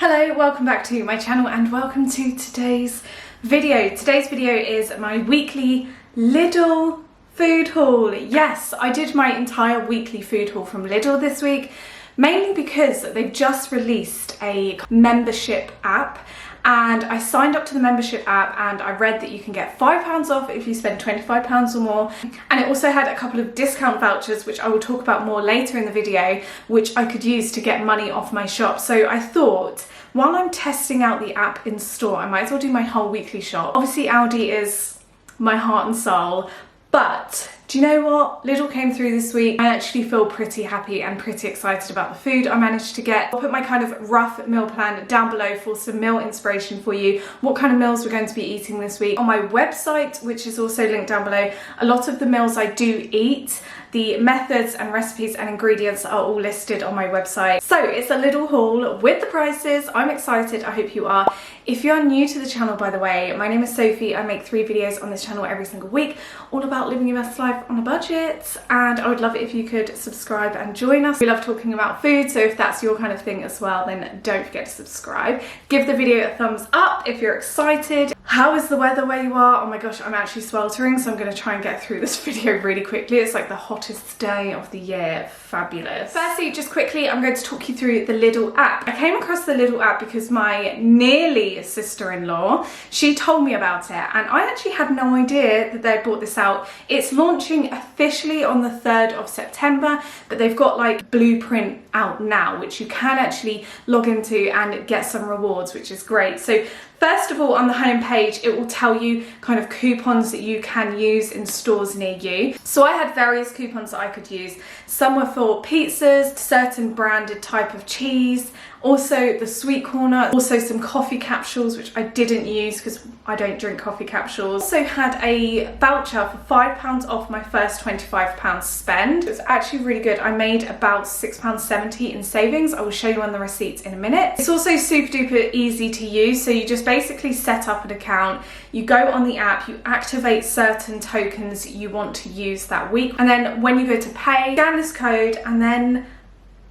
Hello, welcome back to my channel and welcome to today's video. Today's video is my weekly Lidl food haul. Yes, I did my entire weekly food haul from Lidl this week, mainly because they've just released a membership app and I signed up to the membership app and I read that you can get £5 off if you spend £25 or more, and it also had a couple of discount vouchers which I will talk about more later in the video, which I could use to get money off my shop. So I thought, while I'm testing out the app in store, I might as well do my whole weekly shop. Obviously Aldi is my heart and soul, but do you know what? Lidl came through this week. I actually feel pretty happy and pretty excited about the food I managed to get. I'll put my kind of rough meal plan down below for some meal inspiration for you, what kind of meals we're going to be eating this week. On my website, which is also linked down below, a lot of the meals I do eat, the methods and recipes and ingredients are all listed on my website. So it's a Lidl haul with the prices. I'm excited, I hope you are. If you're new to the channel, by the way, my name is Sophie. I make 3 videos on this channel every single week, all about living your best life on a budget, and I would love it if you could subscribe and join us. We love talking about food, so if that's your kind of thing as well, then don't forget to subscribe. Give the video a thumbs up if you're excited. How is the weather where you are? Oh my gosh, I'm actually sweltering, so I'm going to try and get through this video really quickly. It's like the hottest day of the year. Fabulous. Firstly, just quickly, I'm going to talk you through the Lidl app. I came across the Lidl app because my nearly sister-in-law, she told me about it, and I actually had no idea that they'd brought this out. It's launching officially on the 3rd of September, but they've got like blueprint out now, which you can actually log into and get some rewards, which is great. So first of all, on the home page, it will tell you kind of coupons that you can use in stores near you. So I had various coupons that I could use. Some were for pizzas, certain branded type of cheese, also the sweet corner, also some coffee capsules, which I didn't use because I don't drink coffee capsules. Also had a voucher for £5 off my first £25 spend. It was actually really good. I made about £6.70 in savings. I will show you on the receipts in a minute. It's also super duper easy to use. So you just basically set up an account, you go on the app, you activate certain tokens you want to use that week, and then when you go to pay, scan this code and then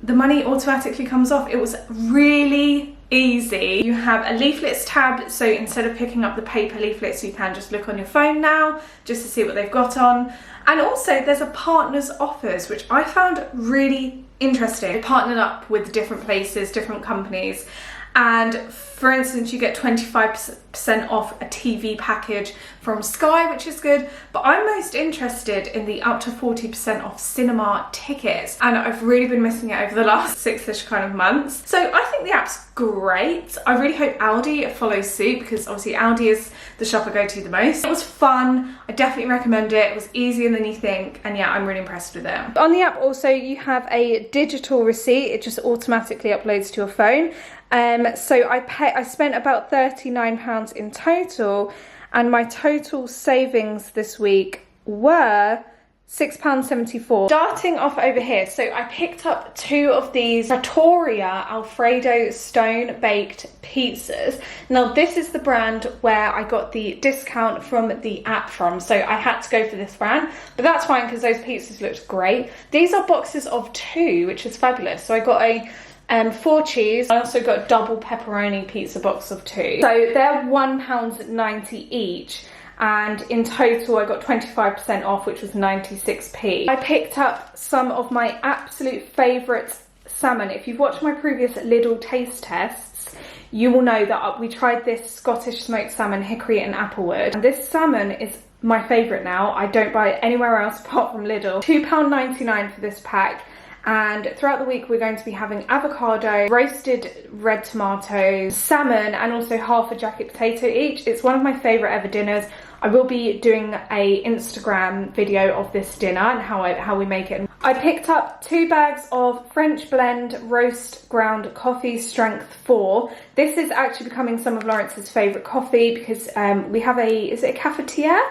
the money automatically comes off. It was really easy. You have a leaflets tab, so instead of picking up the paper leaflets, you can just look on your phone now just to see what they've got on. And also there's a partners offers, which I found really interesting. They partnered up with different places, different companies, and for instance you get 25% off a TV package from Sky, which is good, but I'm most interested in the up to 40% off cinema tickets, and I've really been missing it over the last 6-ish kind of months. So I think the app's great. I really hope Aldi follows suit, because obviously Aldi is the shop I go to the most. It was fun, I definitely recommend it. It was easier than you think, and yeah, I'm really impressed with it. On the app also you have a digital receipt. It just automatically uploads to your phone. So I spent about £39 in total, and my total savings this week were £6.74. Starting off over here, so I picked up 2 of these Trattoria Alfredo stone baked pizzas. Now this is the brand where I got the discount from the app from, so I had to go for this brand, but that's fine because those pizzas looked great. These are boxes of 2, which is fabulous. So I got a 4 cheese. I also got a double pepperoni pizza box of 2. So they're £1.90 each, and in total I got 25% off, which was 96p. I picked up some of my absolute favourite salmon. If you've watched my previous Lidl taste tests, you will know that we tried this Scottish smoked salmon, hickory and applewood, and this salmon is my favourite now. I don't buy it anywhere else apart from Lidl. £2.99 for this pack. And throughout the week we're going to be having avocado, roasted red tomatoes, salmon, and also half a jacket potato each. It's one of my favourite ever dinners. I will be doing a Instagram video of this dinner and how we make it. I picked up 2 bags of French blend roast ground coffee, strength 4. This is actually becoming some of Lawrence's favourite coffee because we have is it a cafetiere?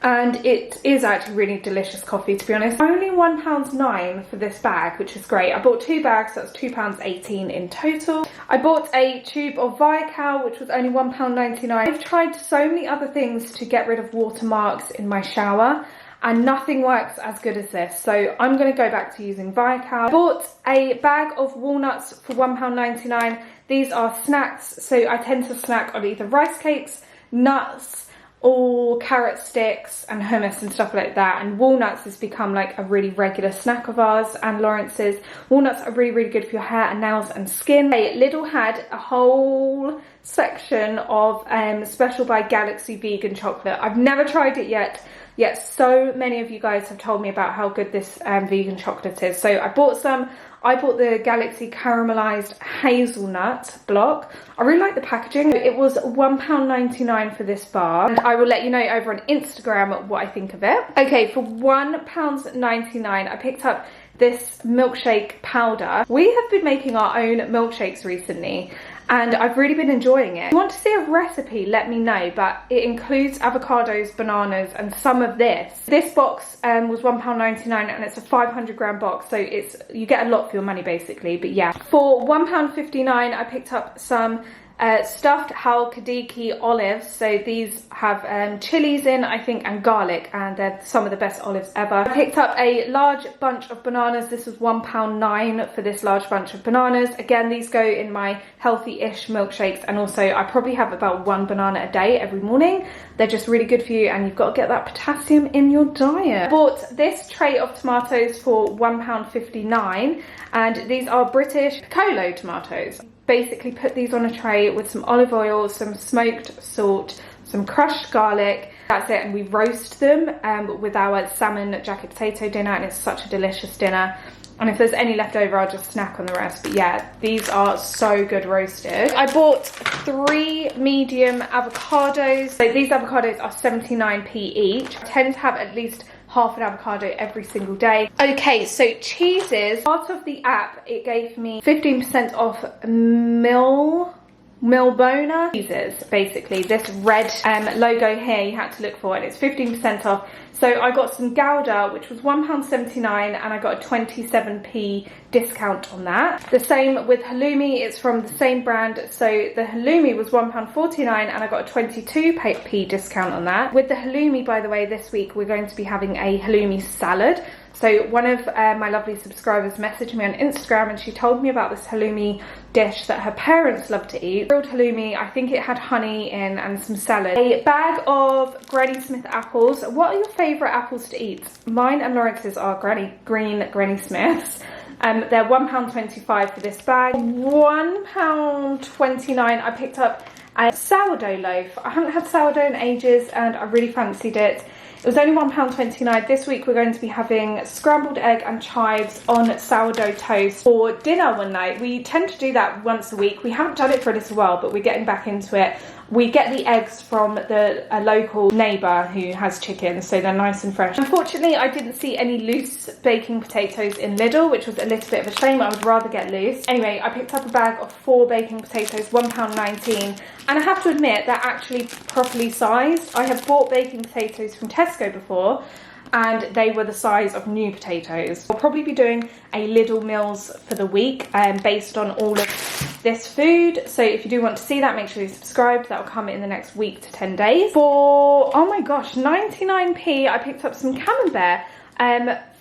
And it is actually really delicious coffee, to be honest. Only £1.09 for this bag, which is great. I bought 2 bags, so that's £2.18 in total. I bought a tube of Viacal, which was only £1.99. I've tried so many other things to get rid of watermarks in my shower, and nothing works as good as this. So I'm going to go back to using Viacal. Bought a bag of walnuts for £1.99. These are snacks, so I tend to snack on either rice cakes, nuts, or carrot sticks and hummus and stuff like that. And walnuts has become like a really regular snack of ours and Lawrence's. Walnuts are really, really good for your hair and nails and skin. Lidl had a whole section of Special by Galaxy vegan chocolate. I've never tried it yet so many of you guys have told me about how good this vegan chocolate is. So I bought some. I bought the Galaxy caramelized hazelnut block. I really like the packaging. It was £1.99 for this bar, and I will let you know over on Instagram what I think of it. Okay, for £1.99 I picked up this milkshake powder. We have been making our own milkshakes recently, and I've really been enjoying it. If you want to see a recipe, let me know, but it includes avocados, bananas, and some of this. This box was £1.99 and it's a 500 gram box, so you get a lot for your money basically. But yeah, for £1.59 I picked up some stuffed Halkidiki olives. So these have chilies in, I think, and garlic, and they're some of the best olives ever. I picked up a large bunch of bananas. This was £1.09 for this large bunch of bananas. Again, these go in my healthy-ish milkshakes, and also I probably have about one banana a day every morning. They're just really good for you, and you've got to get that potassium in your diet. I bought this tray of tomatoes for £1.59, and these are British piccolo tomatoes. Basically put these on a tray with some olive oil, some smoked salt, some crushed garlic. That's it, and we roast them with our salmon jacket potato dinner, and it's such a delicious dinner. And if there's any left over, I'll just snack on the rest. But yeah, these are so good roasted. I bought 3 medium avocados. So these avocados are 79p each. I tend to have at least half an avocado every single day. Okay, so cheeses. Part of the app, it gave me 15% off Milbona cheeses, basically. This red logo here you had to look for, and it's 15% off. So I got some Gouda, which was £1.79, and I got a 27p discount on that. The same with Halloumi, it's from the same brand. So the Halloumi was £1.49 and I got a 22p discount on that. With the Halloumi, by the way, this week we're going to be having a Halloumi Salad. So one of my lovely subscribers messaged me on Instagram, and she told me about this halloumi dish that her parents love to eat. Grilled halloumi, I think it had honey in and some salad. A bag of Granny Smith apples. What are your favourite apples to eat? Mine and Lawrence's are green Granny Smiths. They're £1.25 for this bag. £1.29 I picked up a sourdough loaf. I haven't had sourdough in ages and I really fancied it. It was only £1.29. This week we're going to be having scrambled egg and chives on sourdough toast for dinner one night. We tend to do that once a week. We haven't done it for a little while, but we're getting back into it. We get the eggs from a local neighbour who has chickens, so they're nice and fresh. Unfortunately, I didn't see any loose baking potatoes in Lidl, which was a little bit of a shame. I would rather get loose. Anyway, I picked up a bag of 4 baking potatoes, £1.19, and I have to admit they're actually properly sized. I have bought baking potatoes from Tesco before, and they were the size of new potatoes. I'll probably be doing a Lidl meals for the week based on all of this food. So if you do want to see that, make sure you're subscribed. That will come in the next week to 10 days. For, oh my gosh, 99p, I picked up some camembert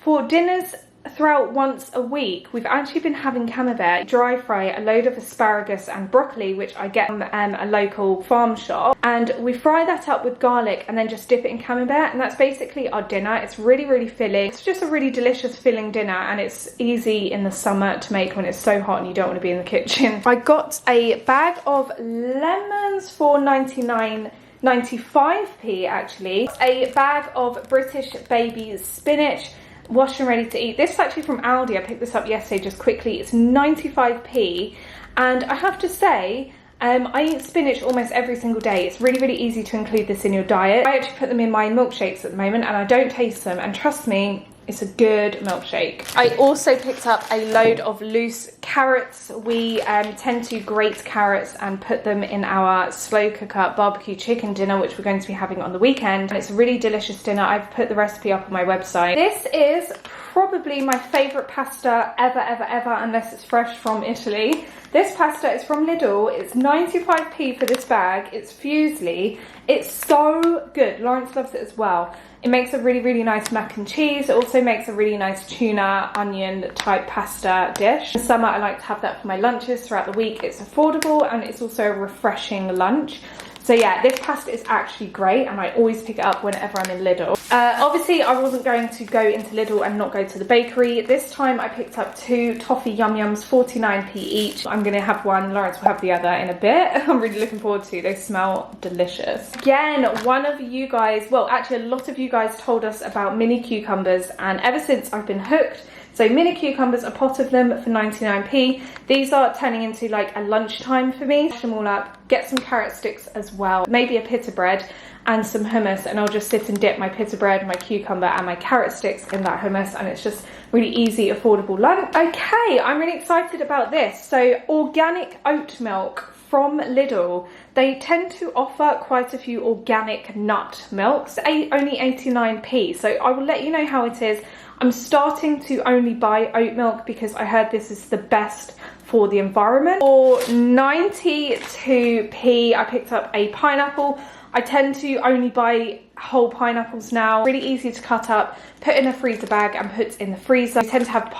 for dinners. Throughout once a week, we've actually been having camembert, dry fry a load of asparagus and broccoli, which I get from a local farm shop, and we fry that up with garlic and then just dip it in camembert, and that's basically our dinner. It's really, really filling. It's just a really delicious filling dinner, and it's easy in the summer to make when it's so hot and you don't want to be in the kitchen. I got a bag of lemons for 95p actually. A bag of British baby spinach, washed and ready to eat. This is actually from Aldi. I picked this up yesterday just quickly. It's 95p, and I have to say I eat spinach almost every single day. It's really, really easy to include this in your diet. I actually put them in my milkshakes at the moment, and I don't taste them, and trust me, it's a good milkshake. I also picked up a load of loose carrots. We tend to grate carrots and put them in our slow cooker barbecue chicken dinner, which we're going to be having on the weekend. And it's a really delicious dinner. I've put the recipe up on my website. This is probably my favourite pasta ever, unless it's fresh from Italy. This pasta is from Lidl. It's 95p for this bag. It's fusilli. It's so good. Lawrence loves it as well. It makes a really, really nice mac and cheese. It also makes a really nice tuna, onion type pasta dish. In summer, I like to have that for my lunches throughout the week. It's affordable and it's also a refreshing lunch. So yeah, this pasta is actually great and I always pick it up whenever I'm in Lidl. Obviously, I wasn't going to go into Lidl and not go to the bakery. This time I picked up 2 toffee yum yums, 49p each. I'm gonna have one, Lawrence will have the other in a bit. I'm really looking forward to. They smell delicious. Again, one of you guys, well actually a lot of you guys told us about mini cucumbers, and ever since I've been hooked. So mini cucumbers, a pot of them for 99p. These are turning into like a lunchtime for me. Wash them all up, get some carrot sticks as well, maybe a pita bread and some hummus, and I'll just sit and dip my pita bread, my cucumber and my carrot sticks in that hummus, and it's just really easy, affordable lunch. Okay, I'm really excited about this. So organic oat milk from Lidl. They tend to offer quite a few organic nut milks, only 89p. So I will let you know how it is. I'm starting to only buy oat milk because I heard this is the best for the environment. For 92p, I picked up a pineapple. I tend to only buy whole pineapples now. Really easy to cut up, put in a freezer bag and put in the freezer. I tend to have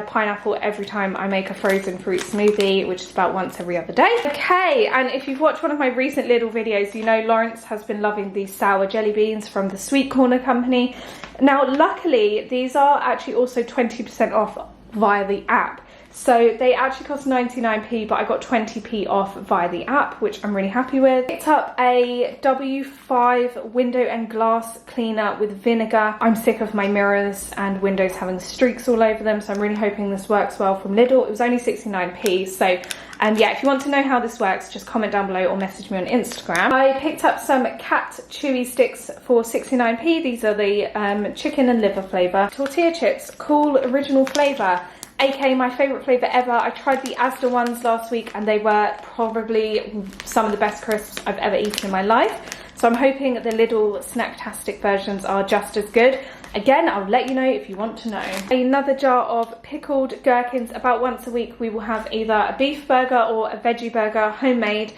pineapple every time I make a frozen fruit smoothie, which is about once every other day. Okay, and if you've watched one of my recent Lidl videos, you know Lawrence has been loving these sour jelly beans from the Sweet Corner company. Now, luckily, these are actually also 20% off via the app. So they actually cost 99p, but I got 20p off via the app, which I'm really happy with. Picked up a W5 window and glass cleaner with vinegar. I'm sick of my mirrors and windows having streaks all over them, so I'm really hoping this works well from Lidl. It was only 69p, so yeah, if you want to know how this works, just comment down below or message me on Instagram. I picked up some cat chewy sticks for 69p. These are the chicken and liver flavour. Tortilla chips, cool original flavour. aka my favourite flavour ever. I tried the Asda ones last week and they were probably some of the best crisps I've ever eaten in my life. So I'm hoping the Lidl Snacktastic versions are just as good. Again, I'll let you know if you want to know. Another jar of pickled gherkins. About once a week we will have either a beef burger or a veggie burger, homemade.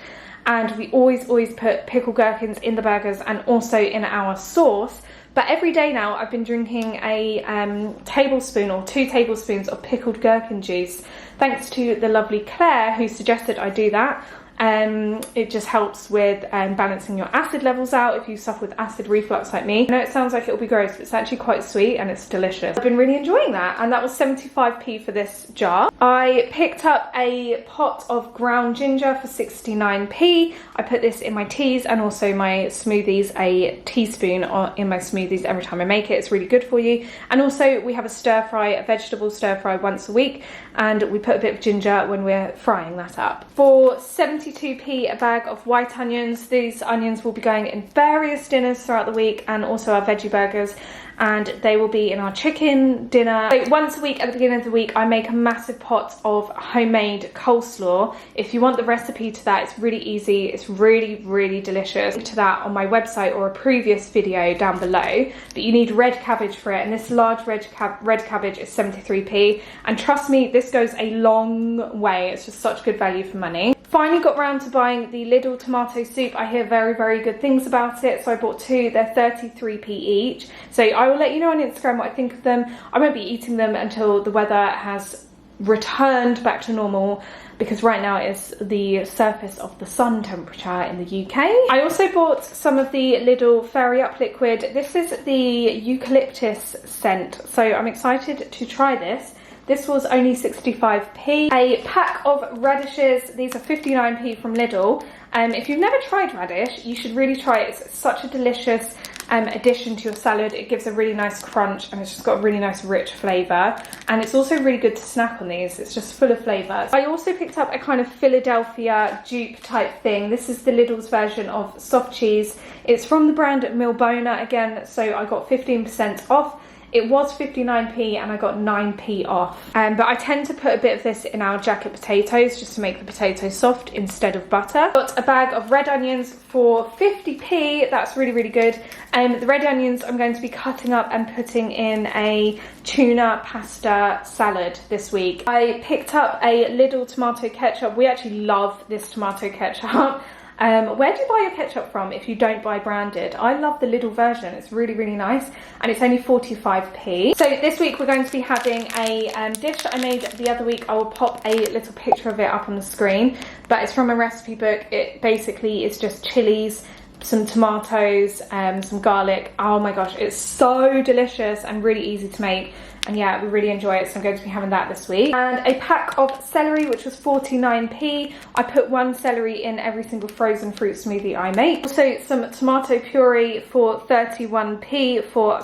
And we always put pickled gherkins in the burgers and also in our sauce. But every day now I've been drinking a tablespoon or 2 tablespoons of pickled gherkin juice, thanks to the lovely Claire who suggested I do that. It just helps with balancing your acid levels out if you suffer with acid reflux like me. I know it sounds like it'll be gross, but it's actually quite sweet and it's delicious. I've been really enjoying that, and that was 75p for this jar. I picked up a pot of ground ginger for 69p. I put this in my teas and also my smoothies, a teaspoon in my smoothies every time I make it. It's really good for you. And also we have a stir fry, a vegetable stir fry once a week, and we put a bit of ginger when we're frying that up. For 72p a bag of white onions. These onions will be going in various dinners throughout the week and also our veggie burgers, and they will be in our chicken dinner. So once a week at the beginning of the week I make a massive pot of homemade coleslaw. If you want the recipe to that, it's really easy, it's really delicious. To that on my website or a previous video down below, but you need red cabbage for it, and this large red cabbage is 73p, and trust me, this goes a long way. It's just such good value for money. Finally got round to buying the Lidl tomato soup. I hear very good things about it, so I bought 2. They're 33p each. So I will let you know on Instagram what I think of them. I won't be eating them until the weather has returned back to normal, because right now it's the surface of the sun temperature in the UK. I also bought some of the Lidl Fairy Up liquid. This is the eucalyptus scent, so I'm excited to try this. This was only 65p. A pack of radishes. These are 59p from Lidl. If you've never tried radish, you should really try it. It's such a delicious addition to your salad. It gives a really nice crunch and it's just got a really nice rich flavour. And it's also really good to snack on these. It's just full of flavour. I also picked up a kind of Philadelphia dupe type thing. This is the Lidl's version of soft cheese. It's from the brand Milbona again, so I got 15% off. It was 59p and I got 9p off. But I tend to put a bit of this in our jacket potatoes just to make the potatoes soft instead of butter. Got a bag of red onions for 50p. That's really, really good. The red onions I'm going to be cutting up and putting in a tuna pasta salad this week. I picked up a Lidl tomato ketchup. We actually love this tomato ketchup. Where do you buy your ketchup from if you don't buy branded? I love the Lidl version. It's really, really nice, and it's only 45p. So this week we're going to be having a dish that I made the other week. I will pop a little picture of it up on the screen, but it's from a recipe book. It basically is just chilies, some tomatoes, some garlic. Oh my gosh, it's so delicious and really easy to make. And yeah, we really enjoy it, so I'm going to be having that this week. And a pack of celery, which was 49p. I put one celery in every single frozen fruit smoothie I make. Also some tomato puree for 31p for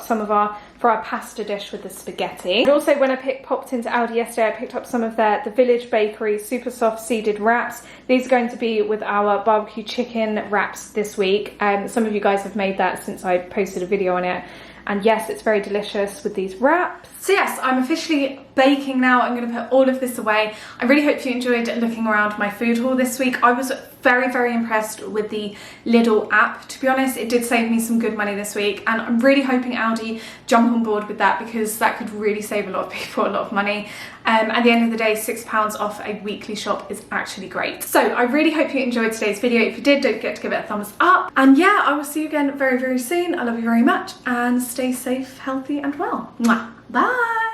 our pasta dish with the spaghetti. And also when I popped into Aldi yesterday, I picked up some of the Village Bakery super soft seeded wraps. These are going to be with our barbecue chicken wraps this week. Some of you guys have made that since I posted a video on it. And yes, it's very delicious with these wraps. So yes, I'm officially baking now. I'm going to put all of this away. I really hope you enjoyed looking around my food haul this week. I was very, very impressed with the LIDL app. To be honest, it did save me some good money this week, and I'm really hoping Aldi jump on board with that, because that could really save a lot of people a lot of money. At the end of the day, £6 off a weekly shop is actually great. So I really hope you enjoyed today's video. If you did, don't forget to give it a thumbs up. And yeah, I will see you again very, very soon. I love you very much, and stay safe, healthy and well. Mwah. Bye.